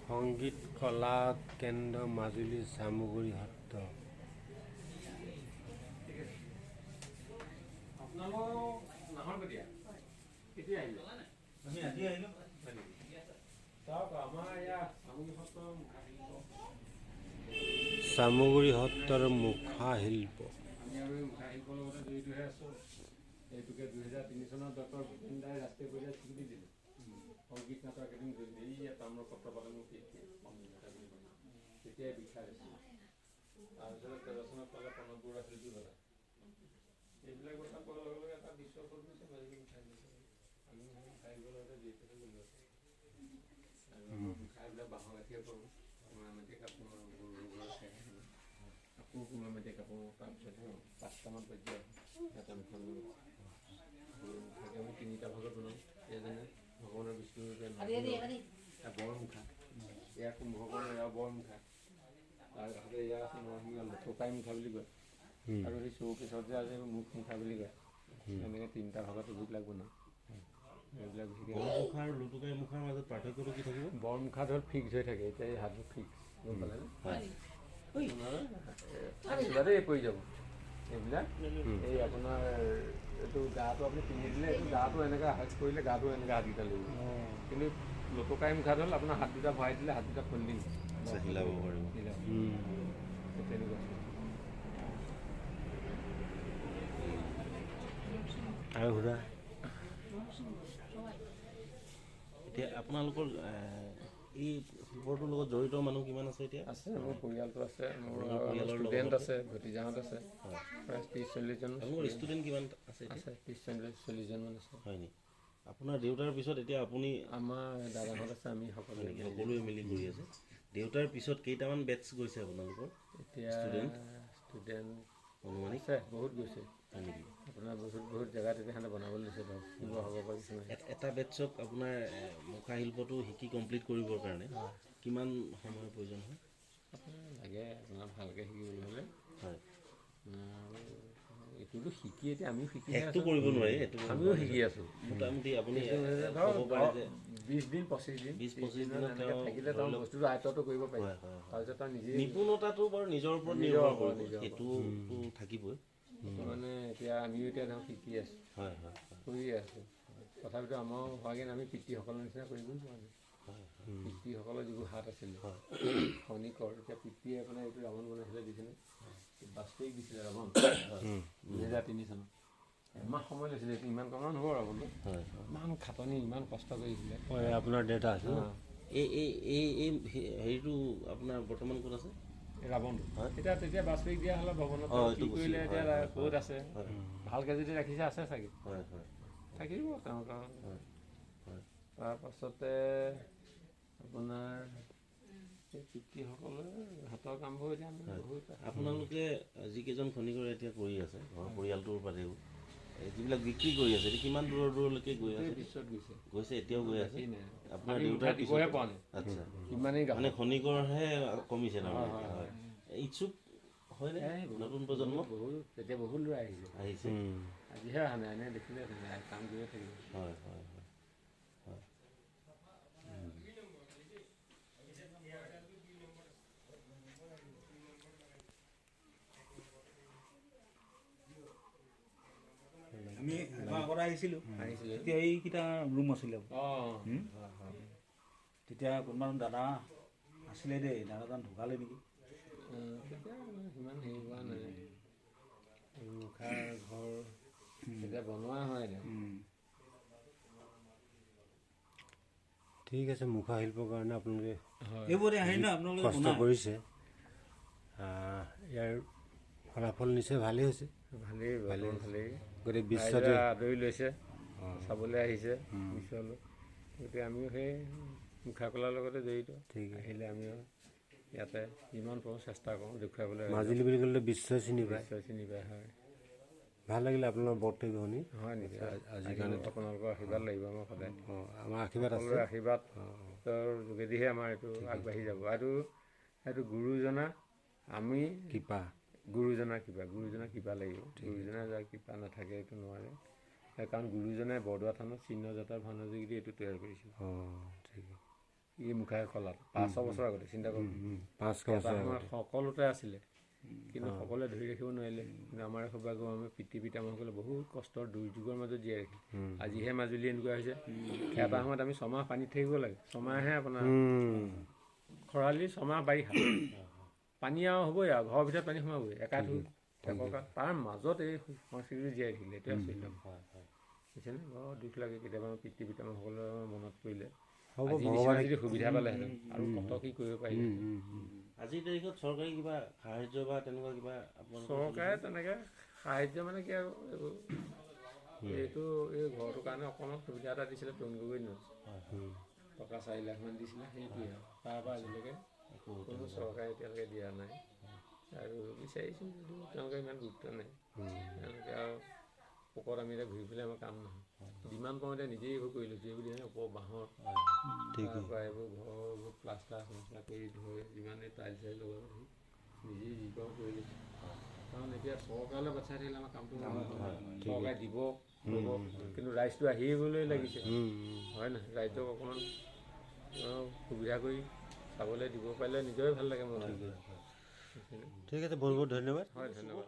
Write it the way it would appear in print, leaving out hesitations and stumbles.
সংগীত কলা কেন্দ্ৰ মাজুলী চামগুৰি সত্ৰ। চামগুৰি সত্ৰৰ মুখা শিল্প। এইটোকে 2003 চনত ডক্টৰ ভূপেন দাই ৰাষ্ট্ৰীয় পৰ্যায়ত স্বীকৃতি দিলে। সংগীত নাটক একাডেমি তাম্ৰপত্ৰ পালে তেতিয়াই বিখ্যাত হৈছিল। তাৰপিছত 13 চনত পালে প্ৰণৱ বৰুৱা শিল্পী বঁটা। এইবিলাক কথা কোৱাৰ লগে লগে এটা বিশ্ব পৰিচয় মাজুলী মুখা আমি মুখাশিল্পৰ লগতে জড়িত হৈ গ'লো আৰু মুখাবিলাক বাঁহৰ গাঠিয়ে কৰোঁ, কুমাৰমাটিয়া কাপোৰ আকৌ কুমাৰমাটিয়া কাপোৰ, তাৰপিছত 5টামান পৰ্যায় এটা মুখা আমি 3টা ভাগত বনাওঁ। এজনে ভগৱানৰ বিষ্ণুৰ বৰ মুখা, এয়া কুম্ভকৰ্ণ, এয়া বৰ মুখা, তাৰ কাষতে এয়া আছে নৰসিংহ লুথুকাই মুখা বুলি কয়, আৰু সেই চৌকেছত যে আছে মুখ মুখা বুলি কয়। এনেকৈ 3টা ভাগত ৰূপবিলাক বনাওঁ। এইবিলাক বৰ মুখা আৰু লুটুকাই মুখাৰ মাজত পাৰ্থক্যটো কি থাকিব? বৰ মুখা ধৰ ফিক্স হৈ থাকে, এতিয়া এই হাতবোৰ ফিক্স গম পালে দেই পৰি যাব এইবিলাক। এই আপোনাৰ এইটো গাটো আপুনি পিন্ধি দিলে, এইটো গাটো এনেকৈ হাত কৰিলে গাটো এনেকৈ হাতকেইটা লাগিব, কিন্তু লুটুকাই মুখা হ'ল আপোনাৰ হাত দুটা ভৰাই দিলে হাত দুটা খুলি হিলাব পাৰিব। তেনেকুৱা আৰু সুধা এতিয়া আপোনালোকৰ এই শিল্পটোৰ লগত জড়িত মানুহ কিমান আছে এতিয়া? আছে, মোৰ পৰিয়ালটো আছে, মোৰ ষ্টুডেণ্ট আছে, ভতিজাহঁত আছে, প্ৰায় 30-40 জন। আপোনালোকৰ ষ্টুডেণ্ট কিমান আছে? আছে 30-40 জনমান আছে। হয় নি? আপোনাৰ দেউতাৰ পিছত এতিয়া আপুনি? আমাৰ দাদাহঁত আছে, আমি সকলোৱে মিলি কৰি আছে। দেউতাৰ পিছত কেইটামান বেটছ গৈছে আপোনালোকৰ? এতিয়া ষ্টুডেণ্ট অনুমানিক আছে, বহুত গৈছে। হয় নেকি? আপোনাৰ বহুত জেগাত এতিয়া সিহঁতে বনাবলৈ লৈছে বাৰু, শিৱসাগৰ পৰা কিছুমান। এটা বেটছক আপোনাৰ মুখা শিল্পটো শিকি কমপ্লিট কৰিবৰ কাৰণে কিমান সময়ৰ প্ৰয়োজন হয়? আপোনাৰ লাগে আপোনাৰ ভালকৈ শিকিবলৈ হ'লে। হয়, এইটোতো শিকি এতিয়া আমিও শিকি একটো কৰিব নোৱাৰি, এইটো আমিও শিকি আছোঁ। মোটামুটি আপুনি ধৰক 20 দিন 25 দিন 20-25 দিনত থাকিলে তেওঁ বস্তুটো আয়ত্তটো কৰিব পাৰি। তাৰপিছত তাৰ নিজে নিপুণতাটো বাৰু নিজৰ ওপৰত নিৰ্ভৰ কৰিব, সেইটোতো থাকিবই। মানে এতিয়া আমিও এতিয়া ধৰক শিকি আছোঁ, কৰি আছোঁ। তথাপিতো আমাৰ হোৱাগৈ আমি পিতৃসকলৰ নিচিনা কৰিবই পৰা নাই। পিতৃসকলৰ যিবোৰ হাত আছিলে খনিকৰ, এতিয়া পিতৃয়ে আপোনাৰ এইটো ৰাৱণ বনাইছিলে দিছিলে, বাস্তৱিক দিছিলে ৰাৱণ 2003 চনত। এমাহ সময় লৈছিলে, ইমান কমান হ'ব ৰাৱণটো, ইমান খাটনি, ইমান কষ্ট কৰিছিলে। আপোনাৰ দেউতা আছে? এই হেৰিটো আপোনাৰ বৰ্তমান ক'ত আছে? ৰাৱণটো এতিয়া তেতিয়া বাস্তৱিক দিয়া হ'লে ভৱনত কি কৰিলে এতিয়া ক'ত আছে, ভালকৈ যদি ৰাখিছে আছে চাগে, থাকিব তেওঁলোকৰ। তাৰপাছতে আপোনাৰ পিতৃসকলে হাতৰ কামবোৰ এতিয়া আমি বহুত। আপোনালোকে যিকেইজন খনিকৰ এতিয়া কৰি আছে ঘৰৰ পৰিয়ালটোৰ বাদেও যিবিলাক বিক্ৰী কৰি আছে, এতিয়া কিমান দূৰলৈকে গৈ আছে? পিছত গৈছে, এতিয়াও গৈ আছে। আপোনাৰ দেউতাৰ দিবহে পোৱা নাই। আচ্ছা, ইমানেই মানে খনিকৰহে কমিছে তাৰমানে। ইচ্ছুক হয়নে নতুন প্ৰজন্ম? তেতিয়া বহুত ল'ৰা আহিছে, আজিহে অহা নাই, এনে দেখিলে কাম কৰিয়ে থাকিব। হয়। আমি আগত আহিছিলোঁ, তেতিয়া এইকেইটা ৰুম আছিলে। তেতিয়া কোনোবা দাদা আছিলে দেই, দাদাজন ঢুকালে নেকি? তেতিয়া সিমান হেৰি হোৱা নাই, মুখাৰ ঘৰ তেতিয়া বনোৱা হয়। ঠিক আছে, মুখা শিল্পৰ কাৰণে আপোনালোকে কষ্ট কৰিছে, ইয়াৰ ফলাফল নিশ্চয় ভালেই হৈছে। ভালেই গোটেই বিশ্বতে আদৰি লৈছে, চাবলৈ আহিছে বিশ্বলৈ। গতিকে আমিও সেই মুখা কলাৰ লগতে জড়িত। আহিলে আমিও ইয়াতে যিমান পাৰোঁ চেষ্টা কৰোঁ দেখুৱাবলৈ। মাজুলী বুলি ক'লে বিশ্বই চিনি পায়। হয়। ভাল লাগিলে আপোনালোকৰ বক্তব্য শুনি। হয় নিশ্চয়, আজিৰ কাৰণে আপোনালোকৰ আশীৰ্বাদ লাগিব আমাৰ সদায়। আমাৰ আশীৰ্বাদ আছে, আশীৰ্বাদৰ যোগেদিহে আমাৰ এইটো আগবাঢ়ি যাব। এইটো গুৰুজনা আমি কৃপা, গুৰুজনাৰ কৃপা লাগিব। গুৰুজনাৰ যাৰ কৃপা নাথাকে এইটো নোৱাৰে, কাৰণ গুৰুজনাই বৰদোৱা থানত চিহ্নজাতৰ ভাওনা যোগেদি এইটো তৈয়াৰ কৰিছিল। ঠিক এই মুখাই খলাত 500 বছৰ আগতে চিন্তা কৰক 500 এটা সময়ত সকলোতে আছিলে কিন্তু সকলোৱে ধৰি ৰাখিব নোৱাৰিলে কিন্তু আমাৰ সৌভাগ্য আমি পিতৃ পিতামহসকলে বহুত কষ্টৰ দুৰ্যোগৰ মাজত জীয়াই ৰাখি আজিহে মাজুলী এনেকুৱা হৈছে এটা সময়ত আমি ছমাহ পানীত থাকিব লাগে ছমাহে আপোনাৰ খৰালি ছমাহ বাৰিষা পানী আৰু হ'বই আৰু ঘৰৰ ভিতৰত পানী সোমাবই একাঠু তাৰ মাজত এই সংস্কৃতি জীয়াই থাকিলে এতিয়া আচৰিত বুজিছেনে বৰ দুখ লাগে কেতিয়াবা আমাৰ পিতৃ পিতামহসকলৰ মনত পৰিলে যদি সুবিধা পালেহেঁতেন আৰু কত কি কৰিব পাৰিলে আজিৰ তাৰিখত চৰকাৰী কিবা সাহাৰ্য বা তেনেকুৱা কিবা চৰকাৰে তেনেকৈ সাহাৰ্য মানে কি আৰু এইটো এই ঘৰটোৰ কাৰণে অকণমান সুবিধা এটা দিছিলে তৰুণ গগৈ দিনত টকা 4 লাখমান দিছিলে সেইটোৱে আৰু তাৰপৰা আজিলৈকে কোনো চৰকাৰে এতিয়ালৈকে দিয়া নাই আৰু বিচাৰিছোঁ যদিও তেওঁলোকে ইমান গুৰুত্ব নাই তেওঁলোকে আৰু পকৰত আমি এতিয়া ঘূৰি ফুৰিলে আমাৰ কাম নহয় যিমান পাওঁ এতিয়া নিজেই এইবোৰ কৰি লৈছোঁ এইবোৰ দিয়ে ওপৰ বাঁহৰ তাৰপৰা এইবোৰ ঘৰবোৰ প্লাষ্টাৰ চলাষ্টাৰ কৰি ধৰি যিমানেই টাইল চাইল লগাব ধৰি নিজেই যি পাওঁ কৰি লৈছোঁ কাৰণ এতিয়া চৰকাৰলৈ বাচাই থাকিলে আমাৰ কামটো চৰকাৰে দিব ল'ব কিন্তু ৰাইজটো আহিবলৈ লাগিছে হয় নহয় ৰাইজক অকণমান সুবিধা কৰি চাবলৈ দিব পাৰিলে নিজৰে ভাল লাগে মোৰ ঠিক আছে বহুত বহুত ধন্যবাদ হয় ধন্যবাদ